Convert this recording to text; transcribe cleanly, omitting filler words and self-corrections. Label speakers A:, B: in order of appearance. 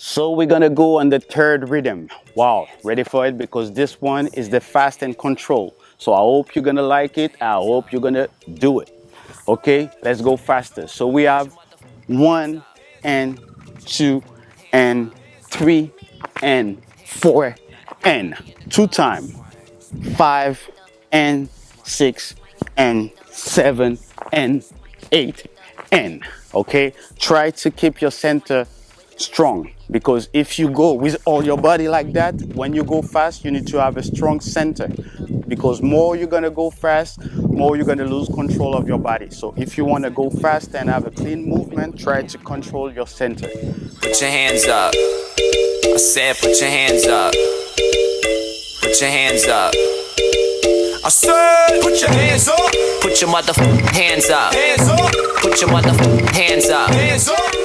A: So we're gonna go on the third rhythm. Wow, ready for it? Because this one is the fast and control. So I hope you're gonna like it. I hope you're gonna do it. Okay, let's go faster. So we have 1 and 2 and 3 and 4 and 2 times. 5 and 6 and 7 and 8 and okay, try to keep your center strong, because if you go with all your body like that, when you go fast you need to have a strong center, because more you're gonna go fast, more you're gonna lose control of your body. So if you want to go fast and have a clean movement, try to control your center.
B: Put your hands up. I said put your hands up. Put your hands up. I said put your hands up. Put your motherfucking hands up. Hands up. Put your motherfucking hands up. Hands up.